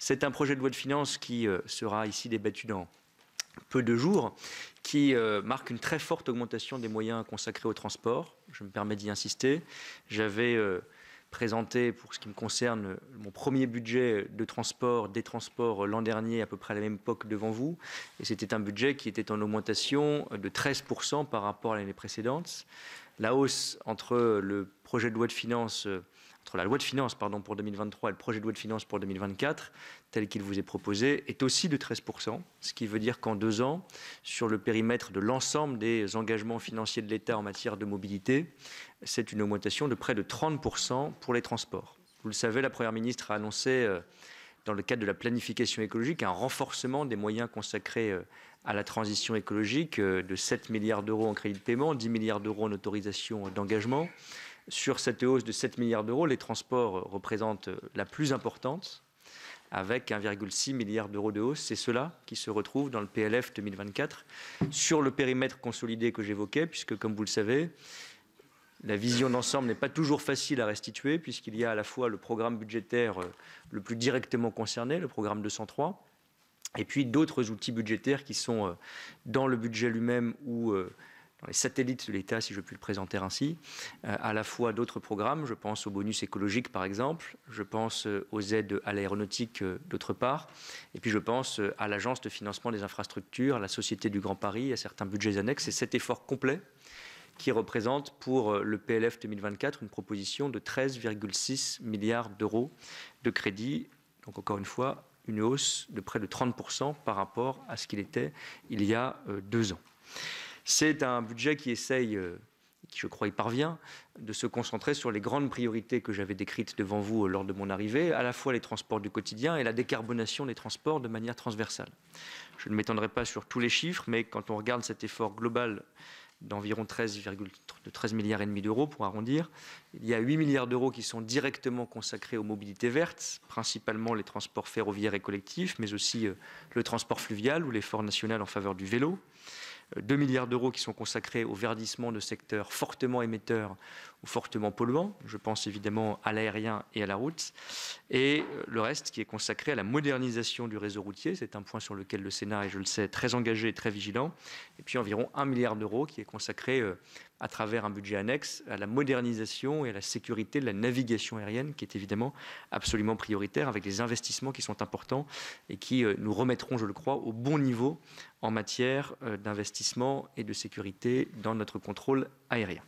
C'est un projet de loi de finances qui sera ici débattu dans peu de jours, qui marque une très forte augmentation des moyens consacrés au transport. Je me permets d'y insister. J'avais présenté, pour ce qui me concerne, mon premier budget de transport, des transports l'an dernier, à peu près à la même époque devant vous. Et c'était un budget qui était en augmentation de 13% par rapport à l'année précédente. La hausse entre le projet de loi de finances, entre la loi de finances pour 2023 et le projet de loi de finances pour 2024, tel qu'il vous est proposé, est aussi de 13%, ce qui veut dire qu'en 2 ans, sur le périmètre de l'ensemble des engagements financiers de l'État en matière de mobilité, c'est une augmentation de près de 30% pour les transports. Vous le savez, la Première ministre a annoncé, dans le cadre de la planification écologique, un renforcement des moyens consacrés à la transition écologique de 7 milliards d'euros en crédit de paiement, 10 milliards d'euros en autorisation d'engagement. Sur cette hausse de 7 milliards d'euros, les transports représentent la plus importante, avec 1,6 milliard d'euros de hausse. C'est cela qui se retrouve dans le PLF 2024, sur le périmètre consolidé que j'évoquais, puisque, comme vous le savez, la vision d'ensemble n'est pas toujours facile à restituer, puisqu'il y a à la fois le programme budgétaire le plus directement concerné, le programme 203, et puis d'autres outils budgétaires qui sont dans le budget lui-même ou dans les satellites de l'État, si je puis le présenter ainsi, à la fois d'autres programmes. Je pense au bonus écologique, par exemple. Je pense aux aides à l'aéronautique, d'autre part. Et puis je pense à l'Agence de financement des infrastructures, à la Société du Grand Paris, à certains budgets annexes. C'est cet effort complet qui représente pour le PLF 2024 une proposition de 13,6 milliards d'euros de crédit. Donc encore une fois, une hausse de près de 30% par rapport à ce qu'il était il y a 2 ans. C'est un budget qui essaye, qui je crois y parvient, de se concentrer sur les grandes priorités que j'avais décrites devant vous lors de mon arrivée, à la fois les transports du quotidien et la décarbonation des transports de manière transversale. Je ne m'étendrai pas sur tous les chiffres, mais quand on regarde cet effort global d'environ 13 milliards et demi d'euros pour arrondir, il y a 8 milliards d'euros qui sont directement consacrés aux mobilités vertes, principalement les transports ferroviaires et collectifs, mais aussi le transport fluvial ou l'effort national en faveur du vélo. 2 milliards d'euros qui sont consacrés au verdissement de secteurs fortement émetteurs ou fortement polluants. Je pense évidemment à l'aérien et à la route. Et le reste qui est consacré à la modernisation du réseau routier. C'est un point sur lequel le Sénat est, je le sais, très engagé et très vigilant. Et puis environ 1 milliard d'euros qui est consacré à travers un budget annexe à la modernisation et à la sécurité de la navigation aérienne, qui est évidemment absolument prioritaire, avec des investissements qui sont importants et qui nous remettront, je le crois, au bon niveau en matière d'investissement et de sécurité dans notre contrôle aérien.